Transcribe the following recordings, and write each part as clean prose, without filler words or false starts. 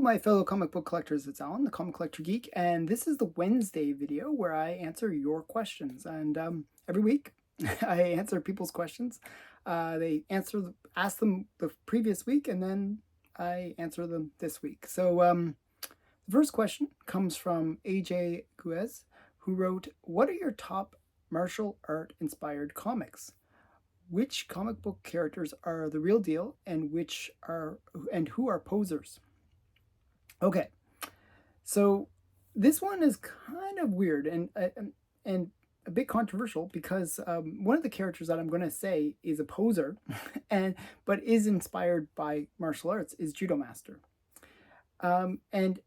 my fellow comic book collectors. It's Alan, the Comic Collector Geek, and this is the Wednesday video where I answer your questions. And every week, I answer people's questions. They ask them the previous week, and then I answer them this week. So the first question comes from AJ Guez, who wrote, "What are your top martial art inspired comics? Which comic book characters are the real deal, and who are posers?" Okay, so this one is kind of weird and a bit controversial because one of the characters that I'm going to say is a poser, but is inspired by martial arts is Judo Master, and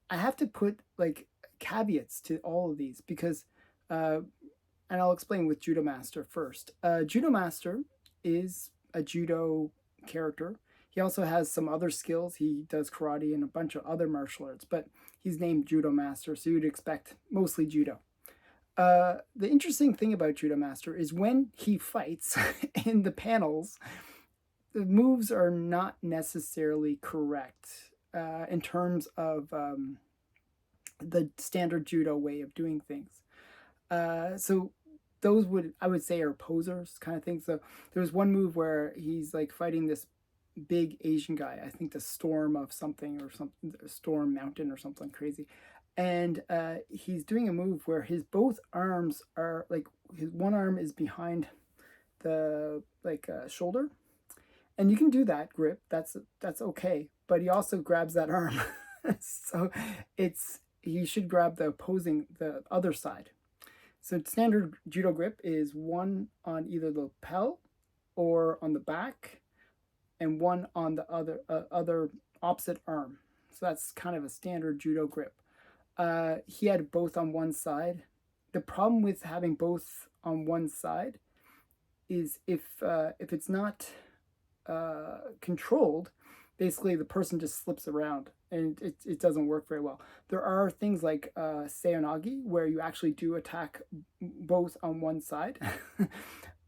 I have to put like caveats to all of these because, and I'll explain with Judo Master first. Judo Master is a judo character. He also has some other skills. He does karate and a bunch of other martial arts, but he's named Judo Master, so you'd expect mostly judo. The interesting thing about Judo Master is when he fights in the panels, the moves are not necessarily correct in terms of the standard judo way of doing things. So those I would say are posers kind of things. So there was one move where he's like fighting this big Asian guy, I think the Storm of something or something, Storm Mountain or something crazy, and he's doing a move where his both arms are like, his one arm is behind the shoulder, and you can do that grip, that's okay, but he also grabs that arm. So he should grab the other side. So standard judo grip is one on either the lapel or on the back, and one on the other opposite arm. So that's kind of a standard judo grip. He had both on one side. The problem with having both on one side is if it's not controlled, basically the person just slips around and it doesn't work very well. There are things like seonagi where you actually do attack both on one side,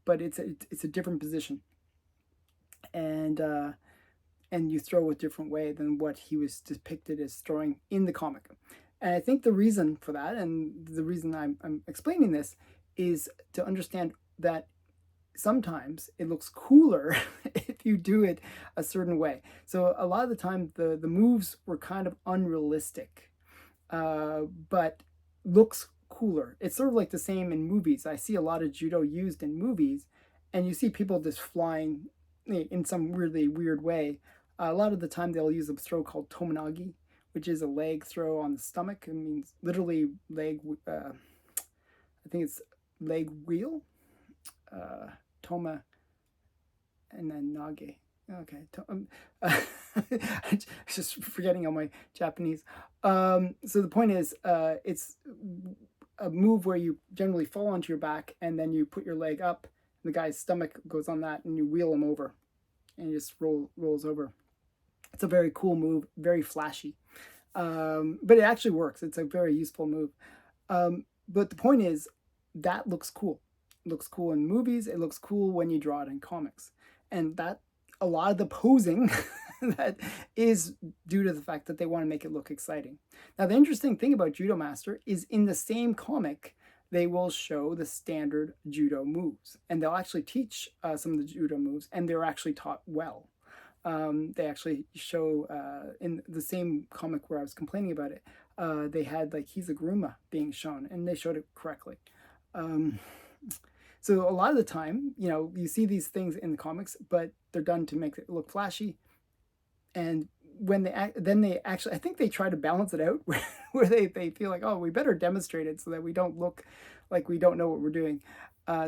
but it's a different position. And you throw a different way than what he was depicted as throwing in the comic. And I think the reason for that, and the reason I'm explaining this, is to understand that sometimes it looks cooler if you do it a certain way. So a lot of the time the moves were kind of unrealistic, but looks cooler. It's sort of like the same in movies. I see a lot of judo used in movies, and you see people just flying in some really weird way. A lot of the time they'll use a throw called tomonagi, which is a leg throw on the stomach. It means literally leg, I think it's leg wheel, toma, and then nage. Okay, just forgetting all my Japanese. So the point is, it's a move where you generally fall onto your back and then you put your leg up, the guy's stomach goes on that, and you wheel him over, and he just rolls over. It's a very cool move, very flashy, but it actually works. It's a very useful move. But the point is, that looks cool. It looks cool in movies. It looks cool when you draw it in comics, and that a lot of the posing that is due to the fact that they want to make it look exciting. Now, the interesting thing about Judo Master is in the same comic, they will show the standard judo moves, and they'll actually teach some of the judo moves, and they're actually taught well. They actually show in the same comic where I was complaining about it, they had like Hizaguruma being shown, and they showed it correctly. So a lot of the time, you see these things in the comics, but they're done to make it look flashy. And when they actually, I think they try to balance it out where they feel like, oh, we better demonstrate it so that we don't look like we don't know what we're doing.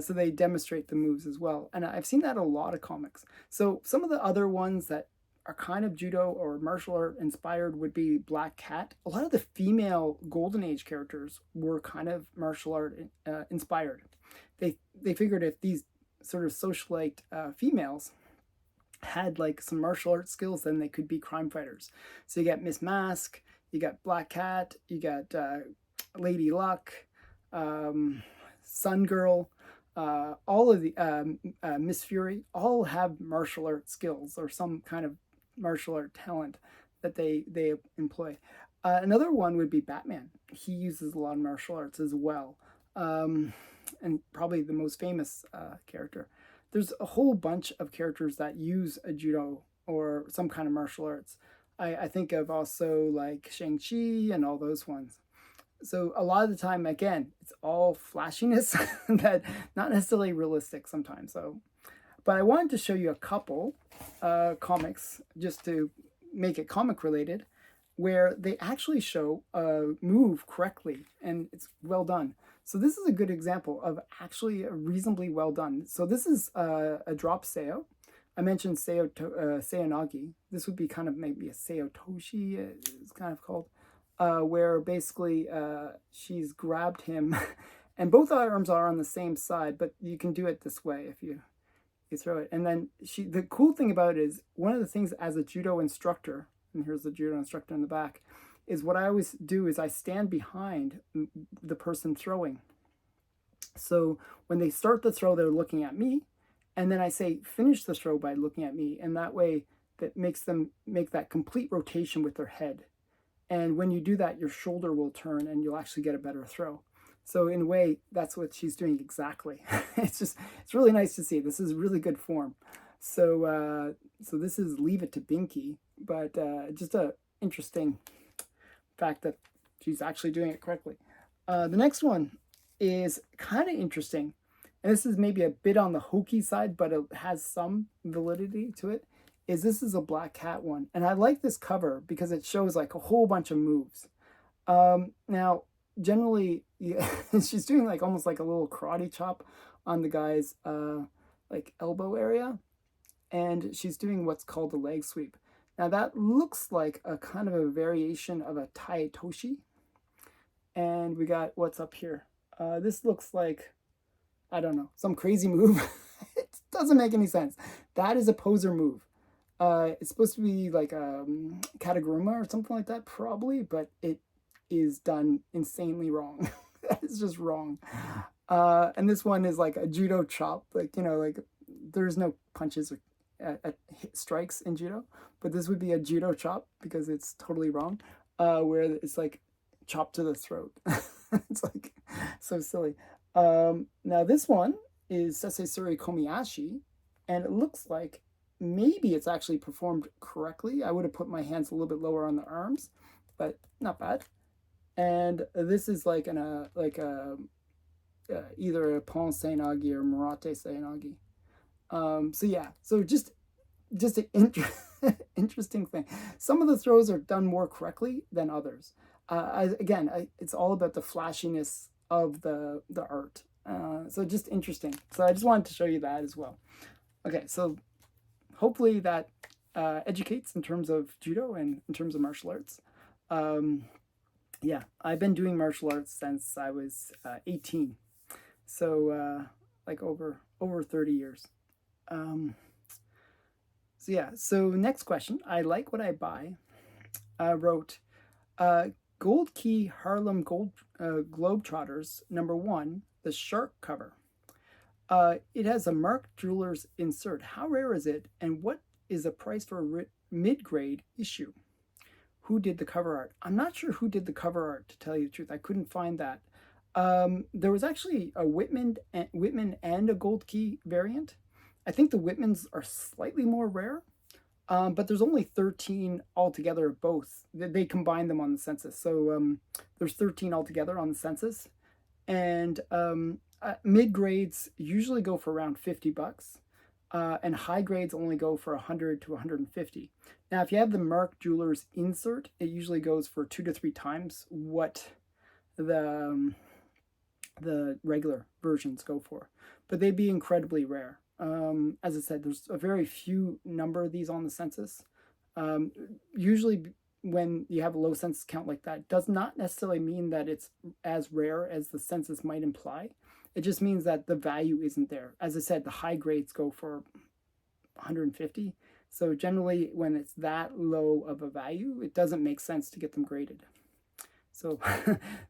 So they demonstrate the moves as well. And I've seen that in a lot of comics. So some of the other ones that are kind of judo or martial art inspired would be Black Cat. A lot of the female Golden Age characters were kind of martial art inspired. They figured if these sort of socialite females had like some martial arts skills, then they could be crime fighters. So you got Miss Mask, you got Black Cat, you got Lady Luck, Sun Girl, all of the Miss Fury, all have martial art skills or some kind of martial art talent that they employ. Another one would be Batman. He uses a lot of martial arts as well, and probably the most famous character. There's a whole bunch of characters that use a judo or some kind of martial arts. I think of also like Shang-Chi and all those ones. So a lot of the time, again, it's all flashiness that not necessarily realistic sometimes. So, but I wanted to show you a couple comics just to make it comic related, where they actually show a move correctly and it's well done. So this is a good example of actually a reasonably well done. So this is a drop Seo. I mentioned Seonagi. This would be kind of maybe a Seotoshi, it's kind of called. Where basically she's grabbed him, and both arms are on the same side, but you can do it this way if you throw it. And then the cool thing about it is, one of the things as a judo instructor, and here's the judo instructor in the back, is what I always do is I stand behind the person throwing. So when they start the throw, they're looking at me, and then I say, finish the throw by looking at me, and that way that makes them make that complete rotation with their head. And when you do that, your shoulder will turn and you'll actually get a better throw. So in a way, that's what she's doing exactly. It's really nice to see. This is really good form. So so this is Leave It to Binky, but just a interesting fact that she's actually doing it correctly. The next one is kind of interesting. And this is maybe a bit on the hokey side, but it has some validity to it. This is a Black Cat one. And I like this cover because it shows like a whole bunch of moves. Now, generally, yeah, she's doing like almost like a little karate chop on the guy's like elbow area. And she's doing what's called a leg sweep. Now that looks like a kind of a variation of a Tai Toshi. And we got what's up here. This looks like, I don't know, some crazy move. It doesn't make any sense. That is a poser move. It's supposed to be like a Kataguruma or something like that, probably, but it is done insanely wrong. It's just wrong. And this one is like a judo chop, like, you know, like there's no punches or strikes in judo, but this would be a judo chop because it's totally wrong, where it's like chop to the throat. It's like so silly. Now this one is Sesei Komiyashi, and it looks like maybe it's actually performed correctly. I would have put my hands a little bit lower on the arms, but not bad. And this is like either a Pon Seinagi or Murate Seinagi. So yeah, so just an interesting thing. Some of the throws are done more correctly than others. It's all about the flashiness of the art. So just interesting. So I just wanted to show you that as well. Okay, so hopefully that educates in terms of judo and in terms of martial arts. Yeah, I've been doing martial arts since I was 18, so like over 30 years. So yeah, so next question. I like what I buy. Wrote Gold Key Harlem Gold Globetrotters #1, the shark cover. It has a marked jeweler's insert. How rare is it, and what is the price for a mid-grade issue? Who did the cover art? I'm not sure who did the cover art, to tell you the truth. I couldn't find that. There was actually a Whitman and a Gold Key variant. I think the Whitmans are slightly more rare, but there's only 13 altogether of both. They combined them on the census. So there's 13 altogether on the census. And mid grades usually go for around $50, and high grades only go for $100 to $150. Now, if you have the marked jeweler's insert, it usually goes for 2 to 3 times what the regular versions go for, but they'd be incredibly rare. As I said, there's a very few number of these on the census. Usually when you have a low census count like that, does not necessarily mean that it's as rare as the census might imply. It just means that the value isn't there. As I said, the high grades go for 150. So generally, when it's that low of a value, it doesn't make sense to get them graded. So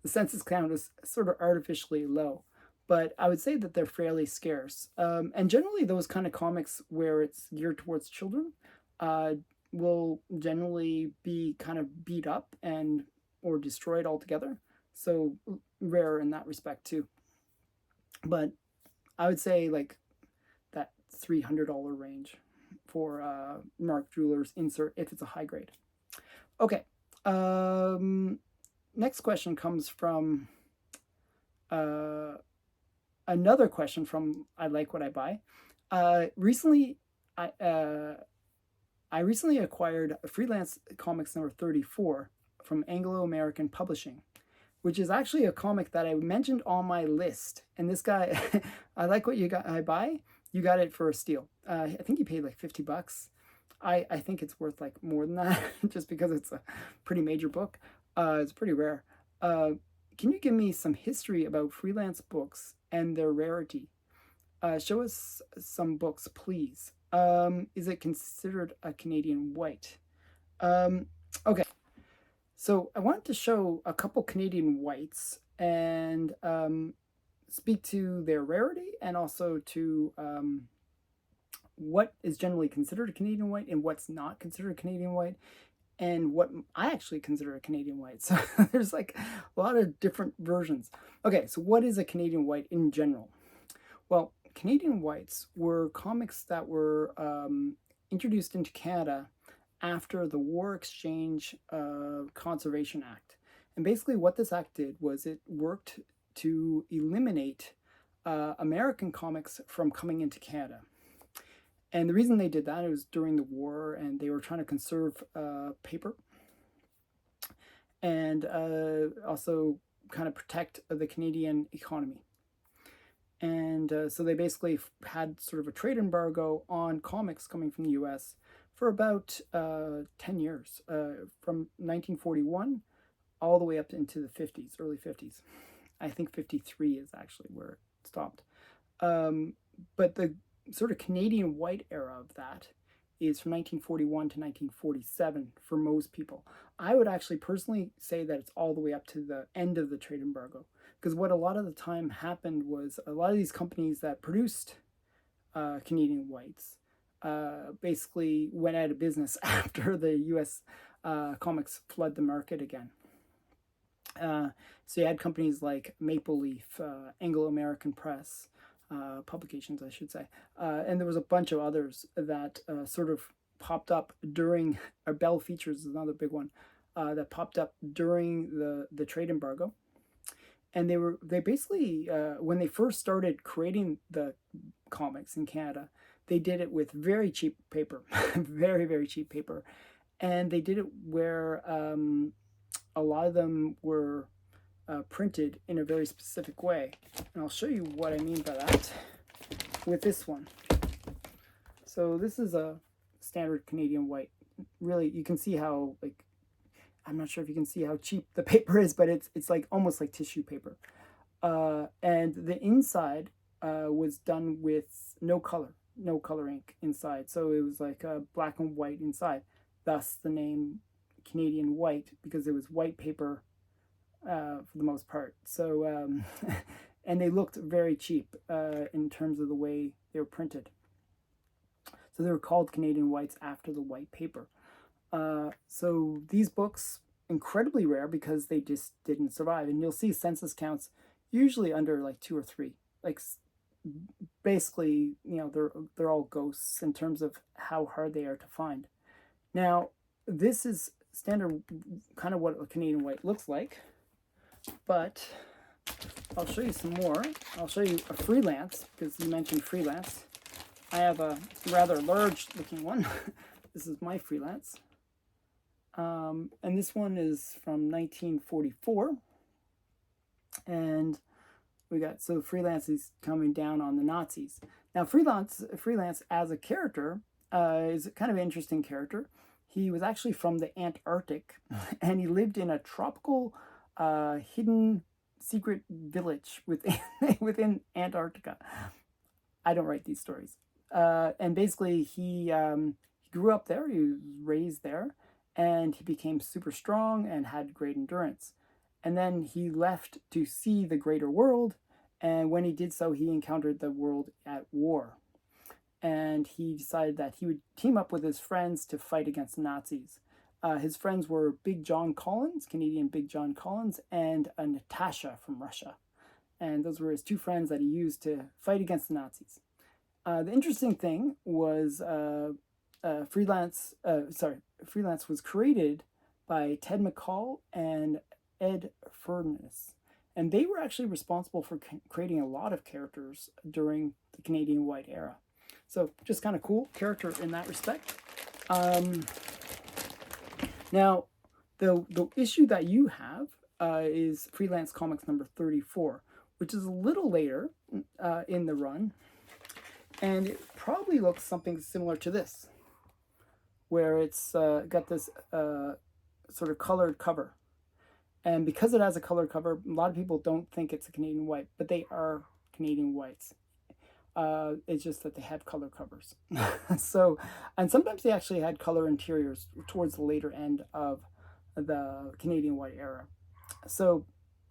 the census count is sort of artificially low. But I would say that they're fairly scarce. And generally, those kind of comics where it's geared towards children, will generally be kind of beat up and or destroyed altogether. So rare in that respect too. But I would say like that $300 range for Mark Jewelers insert if it's a high grade. Okay. Next question comes from another question from I Like What I Buy. Recently, I recently acquired Freelance Comics number 34 from Anglo-American Publishing, which is actually a comic that I mentioned on my list. And this guy, I Like What I Buy, you got it for a steal. I think you paid like $50. I think it's worth like more than that just because it's a pretty major book. It's pretty rare. Can you give me some history about freelance books and their rarity? Show us some books, please. Is it considered a Canadian white? Okay, so I wanted to show a couple Canadian whites and speak to their rarity and also to what is generally considered a Canadian white and what's not considered a Canadian white, and what I actually consider a Canadian white. So there's like a lot of different versions. Okay, so what is a Canadian white in general? Well, Canadian whites were comics that were introduced into Canada after the War Exchange Conservation Act. And basically what this act did was it worked to eliminate American comics from coming into Canada. And the reason they did that, it was during the war, and they were trying to conserve paper and also kind of protect the Canadian economy. And so they basically had sort of a trade embargo on comics coming from the US for about 10 years, from 1941 all the way up into the 50s, early 50s. I think 53 is actually where it stopped. But the sort of Canadian white era of that is from 1941 to 1947 for most people. I would actually personally say that it's all the way up to the end of the trade embargo, because what a lot of the time happened was a lot of these companies that produced Canadian whites basically went out of business after the US comics flood the market again. So you had companies like Maple Leaf, Anglo-American Press, publications, I should say. And there was a bunch of others that sort of popped up during, Bell Features is another big one, that popped up during the trade embargo. And they basically, when they first started creating the comics in Canada, they did it with very cheap paper, very, very cheap paper. And they did it where a lot of them were printed in a very specific way. And I'll show you what I mean by that with this one. So this is a standard Canadian white. Really, you can see how, like, I'm not sure if you can see how cheap the paper is, but it's like almost like tissue paper. And the inside was done with no color ink inside. So it was like black and white inside. Thus the name Canadian white, because it was white paper for the most part. So, and they looked very cheap in terms of the way they were printed. So they were called Canadian whites after the white paper. So these books, incredibly rare because they just didn't survive. And you'll see census counts usually under like 2 or 3. Like basically, you know, they're all ghosts in terms of how hard they are to find. Now, this is standard kind of what a Canadian white looks like, but I'll show you some more. I'll show you a freelance, because you mentioned freelance. I have a rather large looking one. This is my freelance. And this one is from 1944. And we got, so freelance is coming down on the Nazis. Now freelance as a character is kind of an interesting character. He was actually from the Antarctic, and he lived in a tropical hidden secret village within Antarctica. I don't write these stories. And basically he grew up there, he was raised there, and he became super strong and had great endurance. And then he left to see the greater world, and when he did so, he encountered the world at war. and he decided that he would team up with his friends to fight against the Nazis. His friends were Big John Collins, Canadian Big John Collins, and Natasha from Russia. And those were his two friends that he used to fight against the Nazis. The interesting thing was Freelance was created by Ted McCall and Ed Furness. And they were actually responsible for creating a lot of characters during the Canadian White era. So just kind of cool character in that respect. Now, the issue that you have is Freelance Comics number 34, which is a little later in the run. And it probably looks something similar to this, where it's got this sort of colored cover. And because it has a colored cover, a lot of people don't think it's a Canadian White, but they are Canadian Whites. It's just that they have color covers. So, and sometimes they actually had color interiors towards the later end of the Canadian White era. So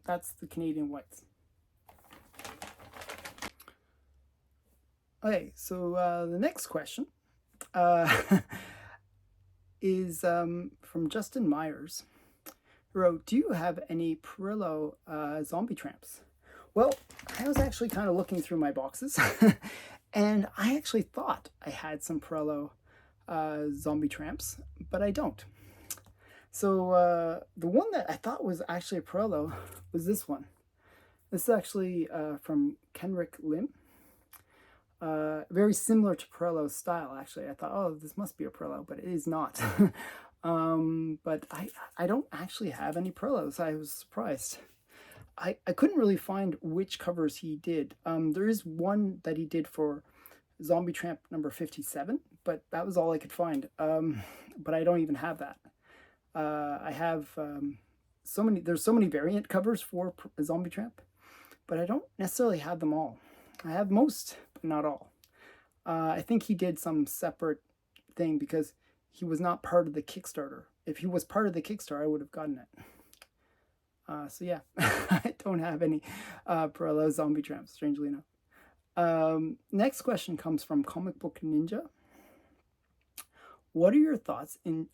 that's the Canadian Whites. Okay, so the next question is from Justin Myers, who wrote, do you have any Parrillo zombie tramps? Well, I was actually kind of looking through my boxes, and I actually thought I had some Parrillo zombie tramps, but I don't. So the one that I thought was actually a Parrillo was this one. This is actually from Kenrick Lim. Very similar to Parrillo's style, actually. I thought, oh, this must be a Parrillo, but it is not. But I don't actually have any Parrillos. I was surprised. I couldn't really find which covers he did. There is one that he did for Zombie Tramp number 57, but that was all I could find. But I don't even have that. I have there's so many variant covers for Zombie Tramp, but I don't necessarily have them all. I have most, but not all. I think he did some separate thing because he was not part of the Kickstarter. If he was part of the Kickstarter, I would have gotten it. So yeah, I don't have any Parrillo zombie tramps, strangely enough. Next question comes from Comic Book Ninja. What are your thoughts in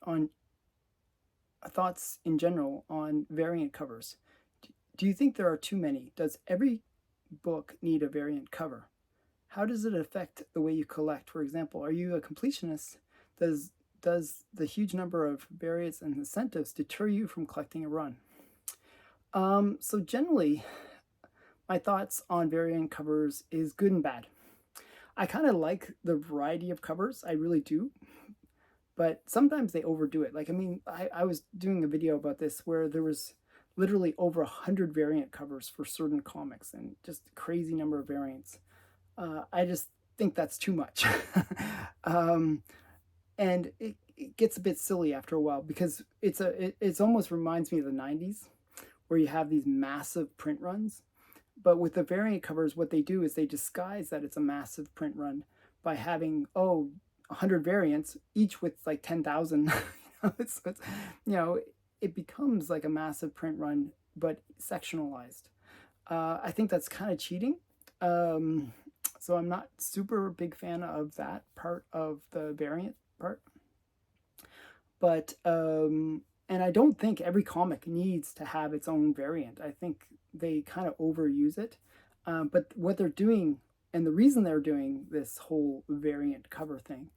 general on variant covers? Do you think there are too many? Does every book need a variant cover? How does it affect the way you collect? For example, are you a completionist? Does the huge number of variants and incentives deter you from collecting a run? So generally, my thoughts on variant covers is good and bad. I kind of like the variety of covers, I really do, but sometimes they overdo it. Like, I mean, I was doing a video about this where there was literally over 100 variant covers for certain comics and just a crazy number of variants. I just think that's too much. And it gets a bit silly after a while because it almost reminds me of the 90s where you have these massive print runs. But with the variant covers, what they do is they disguise that it's a massive print run by having, 100 variants, each with like 10,000. It becomes like a massive print run, but sectionalized. I think that's kind of cheating. So I'm not super big fan of that part of the variant part. But, and I don't think every comic needs to have its own variant. I think they kind of overuse it. But what they're doing, and the reason they're doing this whole variant cover thing,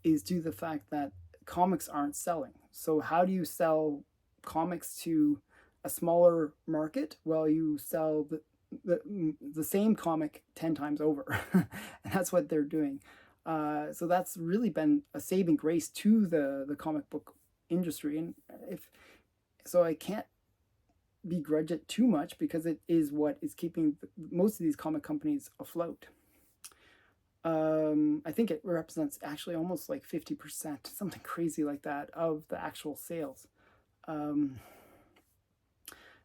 is due to the fact that comics aren't selling. So how do you sell comics to a smaller market? Well, you sell the same comic 10 times over. And that's what they're doing. So that's really been a saving grace to the comic book industry. And I can't begrudge it too much because it is what is keeping most of these comic companies afloat. I think it represents actually almost like 50%, something crazy like that, of the actual sales.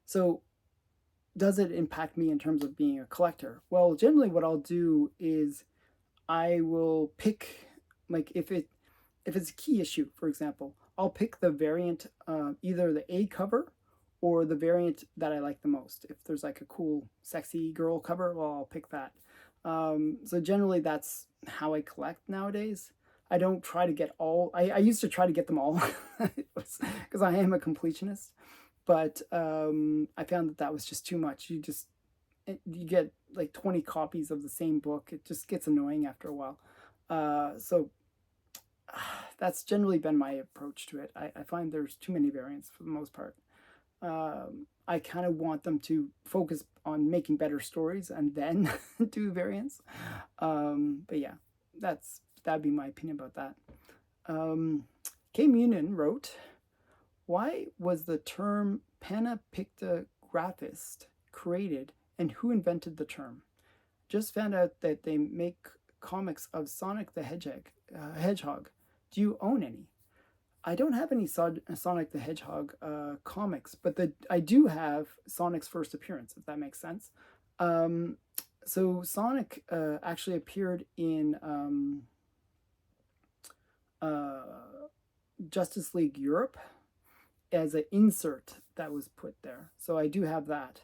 So does it impact me in terms of being a collector? Well, generally what I'll do is I will pick, like if it's a key issue, for example, I'll pick the variant, either the A cover or the variant that I like the most. If there's like a cool, sexy girl cover, well, I'll pick that. So generally that's how I collect nowadays. I don't try to get all, I used to try to get them all because I am a completionist, but I found that that was just too much. You get like 20 copies of the same book. It just gets annoying after a while. So that's generally been my approach to it. I find there's too many variants for the most part. I kind of want them to focus on making better stories and then do variants. But yeah, that'd be my opinion about that. K. Munin wrote, why was the term panapictographist created and who invented the term? Just found out that they make comics of Sonic the Hedgehog. Do you own any? I don't have any Sonic the Hedgehog comics, but I do have Sonic's first appearance, if that makes sense. So Sonic actually appeared in Justice League Europe as an insert that was put there. So I do have that.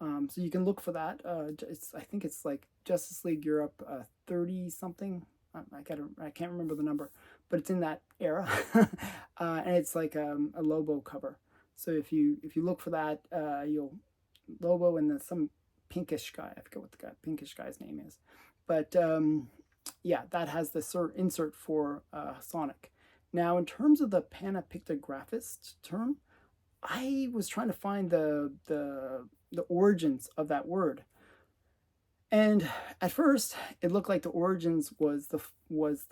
So you can look for that. I think it's like Justice League Europe 30 something. I can't remember the number, but it's in that era, and it's like a Lobo cover. So if you look for that, you'll Lobo and some pinkish guy. I forget what the pinkish guy's name is, but yeah, that has the insert for Sonic. Now, in terms of the panapictographist term, I was trying to find the origins of that word. And at first, it looked like the origins was the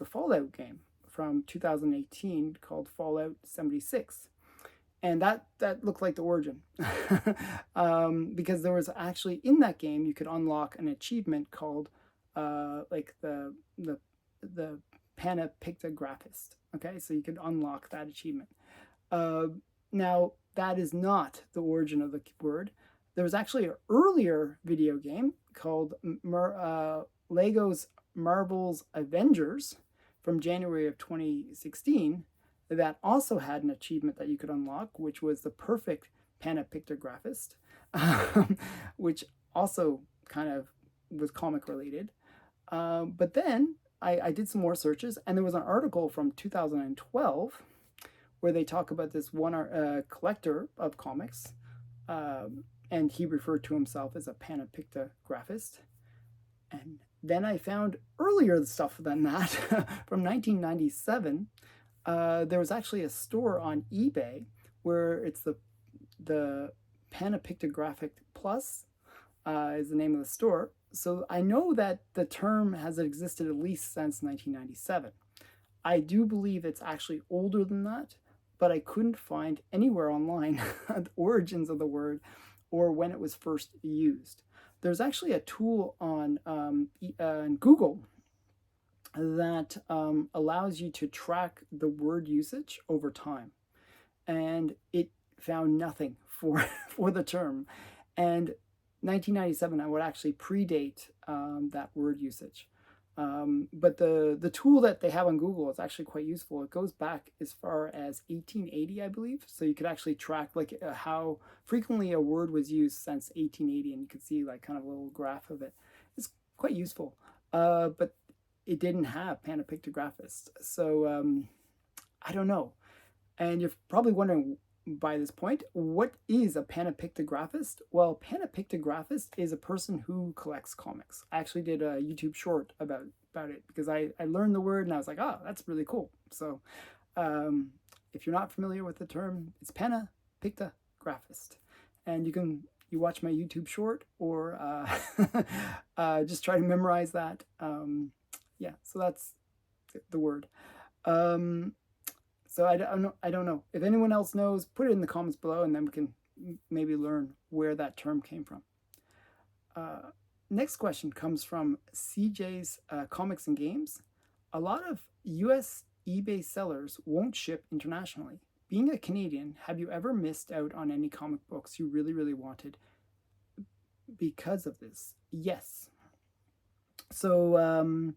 Fallout game from 2018 called Fallout 76. And that looked like the origin. Because there was actually, in that game, you could unlock an achievement called like the panapictographist. Okay, so you could unlock that achievement. Now, that is not the origin of the word. There was actually an earlier video game called Lego's Marvel's Avengers from January of 2016 that also had an achievement that you could unlock, which was the perfect panapictographist, which also kind of was comic related. But then I did some more searches, and there was an article from 2012 where they talk about this one collector of comics, and he referred to himself as a panapictographist. And then I found earlier stuff than that from 1997. There was actually a store on eBay where it's the Panapictographic Plus is the name of the store. So I know that the term has existed at least since 1997. I do believe it's actually older than that, but I couldn't find anywhere online the origins of the word or when it was first used. There's actually a tool on Google that allows you to track the word usage over time, and it found nothing for the term. And 1997, I would actually predate that word usage. But the tool that they have on Google is actually quite useful. It goes back as far as 1880, I believe. So you could actually track like how frequently a word was used since 1880, and you could see like kind of a little graph of it. It's quite useful. But it didn't have panapictographist. So I don't know. And you're probably wondering by this point, what is a panapictographist? Well, panapictographist is a person who collects comics. I actually did a YouTube short about it because I learned the word and I was like, oh, that's really cool. So if you're not familiar with the term, it's panapictographist. And you watch my YouTube short or just try to memorize that. Yeah, so that's the word. So I don't know. If anyone else knows, put it in the comments below, and then we can maybe learn where that term came from. Next question comes from CJ's Comics and Games. A lot of US eBay sellers won't ship internationally. Being a Canadian, have you ever missed out on any comic books you really, really wanted because of this? Yes. So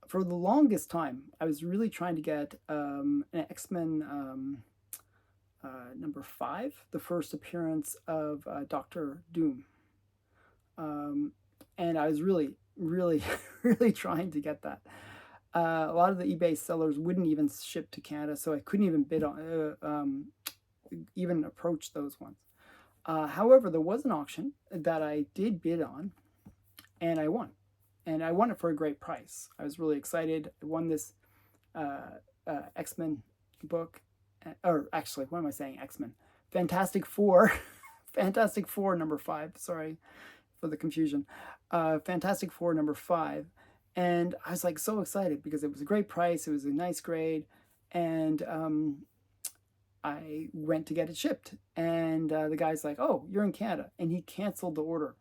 for the longest time, I was really trying to get an X-Men number 5, the first appearance of Dr. Doom. And I was really, really, really trying to get that. A lot of the eBay sellers wouldn't even ship to Canada, so I couldn't even bid on, even approach those ones. However, there was an auction that I did bid on, and I won. And I won it for a great price. I was really excited. I won this X-Men book, or actually, what am I saying? X-Men. Fantastic Four. Fantastic Four number 5. Sorry for the confusion. Fantastic Four number 5. And I was like so excited because it was a great price. It was a nice grade. And I went to get it shipped. And the guy's like, oh, you're in Canada. And he canceled the order.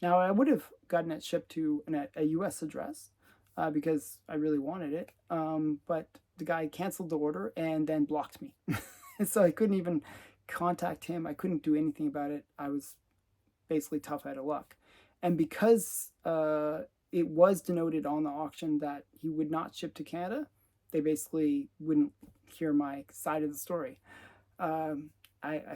Now, I would have gotten it shipped to a U.S. address because I really wanted it. But the guy canceled the order and then blocked me. So I couldn't even contact him. I couldn't do anything about it. I was basically tough out of luck. And because it was denoted on the auction that he would not ship to Canada, they basically wouldn't hear my side of the story. I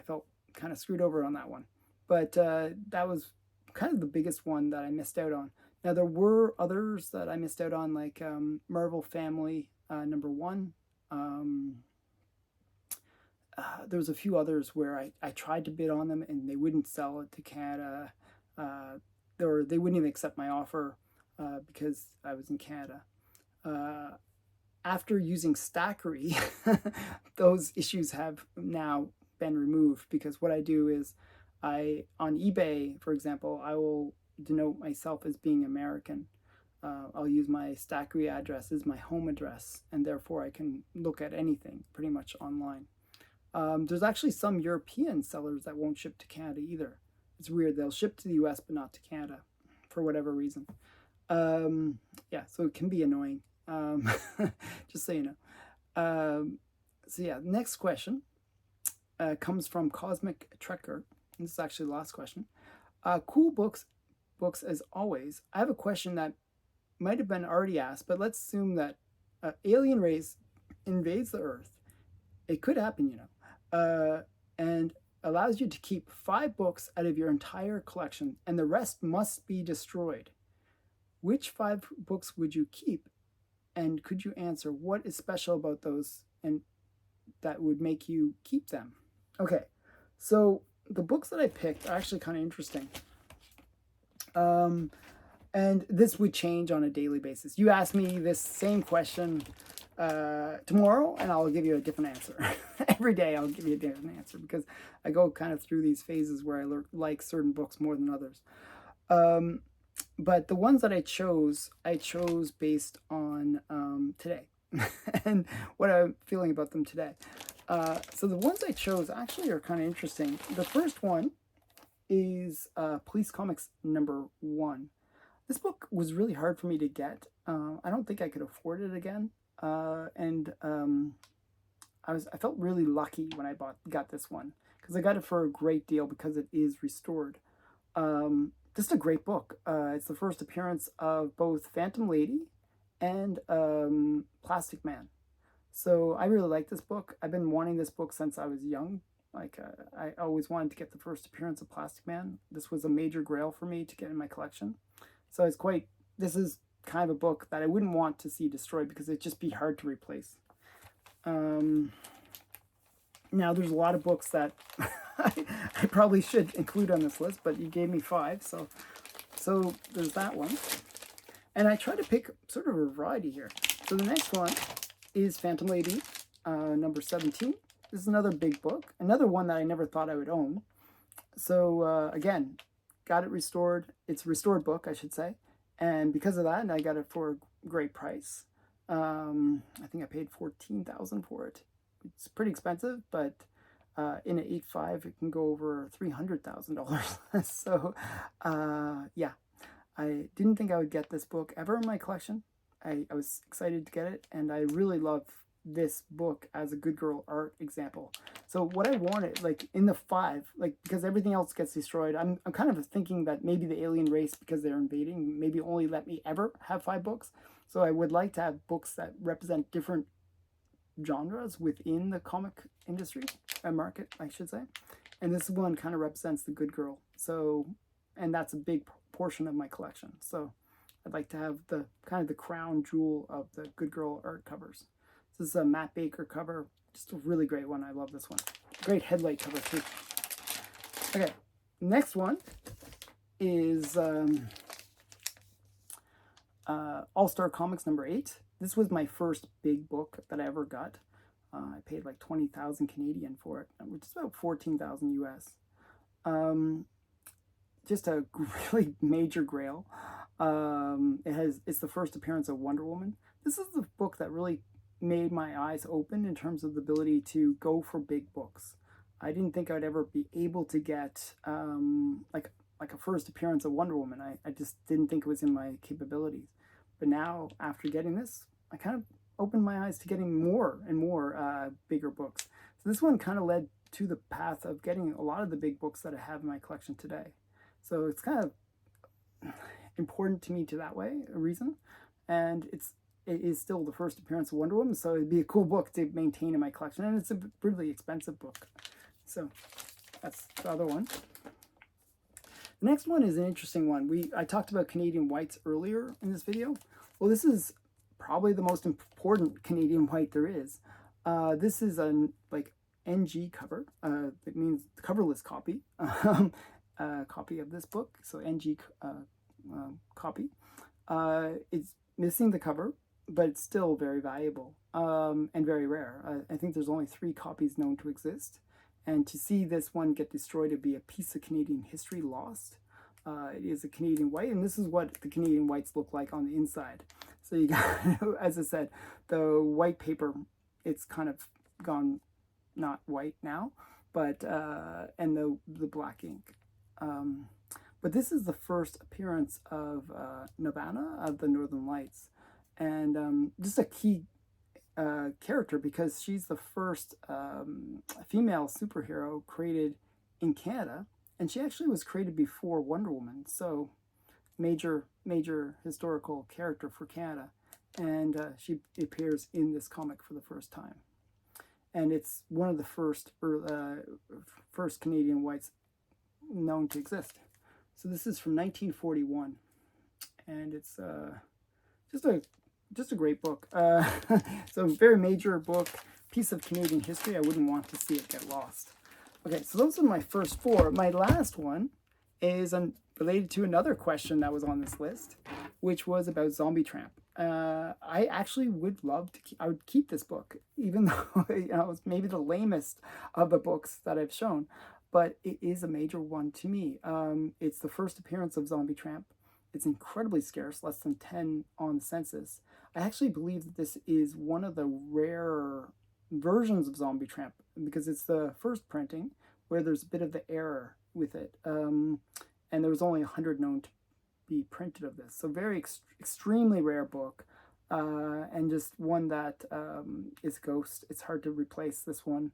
felt kind of screwed over on that one. But that was kind of the biggest one that I missed out on. Now, there were others that I missed out on, like Marvel Family number 1. There was a few others where I tried to bid on them and they wouldn't sell it to Canada. They wouldn't even accept my offer because I was in Canada. After using Stackery, those issues have now been removed, because what I do is on eBay, for example, I will denote myself as being American. I'll use my Stackery address as my home address, and therefore I can look at anything pretty much online. There's actually some European sellers that won't ship to Canada either. It's weird. They'll ship to the US but not to Canada for whatever reason. Yeah, so it can be annoying. Just so you know. So yeah, next question comes from Cosmic Trekker. This is actually the last question. Cool books as always. I have a question that might have been already asked, but let's assume that alien race invades the Earth. It could happen, you know, and allows you to keep 5 books out of your entire collection, and the rest must be destroyed. Which 5 books would you keep? And could you answer what is special about those and that would make you keep them? Okay, so the books that I picked are actually kind of interesting. And this would change on a daily basis. You ask me this same question tomorrow and I'll give you a different answer. Every day I'll give you a different answer because I go kind of through these phases where I like certain books more than others. But the ones that I chose based on today and what I'm feeling about them today. So the ones I chose actually are kind of interesting. The first one is Police Comics number 1. This book was really hard for me to get. I don't think I could afford it again. And I felt really lucky when I got this one because I got it for a great deal because it is restored. This is a great book. It's the first appearance of both Phantom Lady and Plastic Man. So I really like this book. I've been wanting this book since I was young. Like I always wanted to get the first appearance of Plastic Man. This was a major grail for me to get in my collection. So this is kind of a book that I wouldn't want to see destroyed because it'd just be hard to replace. Now there's a lot of books that I probably should include on this list, but you gave me 5, so there's that one. And I try to pick sort of a variety here. So the next one is Phantom Lady, number 17. This is another big book, another one that I never thought I would own. So again, got it restored. It's a restored book, I should say. And because of that, I got it for a great price. I think I paid $14,000 for it. It's pretty expensive, but in an 8.5, it can go over $300,000. So yeah, I didn't think I would get this book ever in my collection. I was excited to get it, and I really love this book as a good girl art example. So what I wanted, like in the 5, like because everything else gets destroyed, I'm kind of thinking that maybe the alien race, because they're invading, maybe only let me ever have 5 books. So I would like to have books that represent different genres within the comic industry, market, I should say. And this one kind of represents the good girl. So, and that's a big portion of my collection. So I'd like to have the kind of the crown jewel of the Good Girl art covers. This is a Matt Baker cover, just a really great one. I love this one. Great headlight cover too. Okay, next one is All-Star Comics number 8. This was my first big book that I ever got. I paid like 20,000 Canadian for it, which is about 14,000 US. Just a really major grail. It's the first appearance of Wonder Woman. This is the book that really made my eyes open in terms of the ability to go for big books. I didn't think I'd ever be able to get like a first appearance of Wonder Woman. I just didn't think it was in my capabilities. But now, after getting this, I kind of opened my eyes to getting more and more bigger books. So this one kind of led to the path of getting a lot of the big books that I have in my collection today. So it's kind of important to me to that way, a reason. And it is still the first appearance of Wonder Woman, so it'd be a cool book to maintain in my collection. And it's a really expensive book. So that's the other one. The next one is an interesting one. I talked about Canadian whites earlier in this video. Well, this is probably the most important Canadian white there is. This is a like NG cover. It means coverless copy. Copy of this book. So NG copy. It's missing the cover, but it's still very valuable and very rare. I think there's only 3 copies known to exist. And to see this one get destroyed would be a piece of Canadian history lost. It is a Canadian white, and this is what the Canadian whites look like on the inside. So you got, as I said, the white paper, it's kind of gone not white now, but and the black ink. But this is the first appearance of Nirvana, of the Northern Lights, and just a key character because she's the first female superhero created in Canada, and she actually was created before Wonder Woman, so major historical character for Canada, and she appears in this comic for the first time, and it's one of the first Canadian whites known to exist. So this is from 1941, and it's just a great book. So very major book, piece of Canadian history. I wouldn't want to see it get lost. Okay, so those are my first 4. My last one is related to another question that was on this list, which was about Zombie Tramp. I actually would love to I would keep this book, even though it's maybe the lamest of the books that I've shown, but it is a major one to me. It's the first appearance of Zombie Tramp. It's incredibly scarce, less than 10 on the census. I actually believe that this is one of the rarer versions of Zombie Tramp because it's the first printing where there's a bit of the error with it. And there was only 100 known to be printed of this. So very extremely rare book, and just one that is ghost. It's hard to replace this one.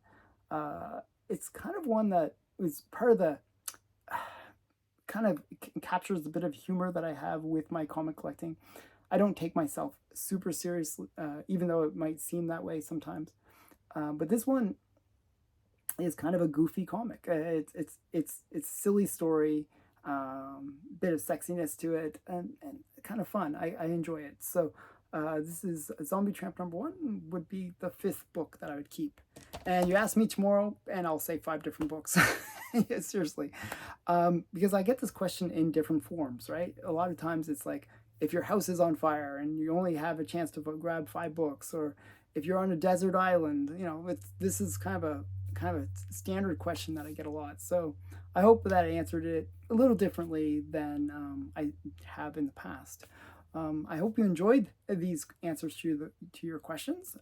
It's kind of one that was part of the kind of captures the bit of humor that I have with my comic collecting. I don't take myself super seriously, even though it might seem that way sometimes. But this one is kind of a goofy comic. It's silly story, bit of sexiness to it, and kind of fun. I enjoy it. So this is Zombie Tramp number 1 would be the 5th book that I would keep. And you ask me tomorrow, and I'll say 5 different books. Yeah, seriously, because I get this question in different forms, right? A lot of times it's like, if your house is on fire and you only have a chance to grab 5 books, or if you're on a desert island, this is kind of a standard question that I get a lot. So I hope that I answered it a little differently than I have in the past. I hope you enjoyed these answers to your questions.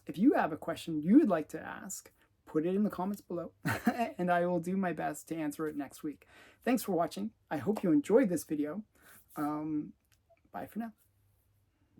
If you have a question you would like to ask, put it in the comments below, and I will do my best to answer it next week. Thanks for watching. I hope you enjoyed this video. Bye for now.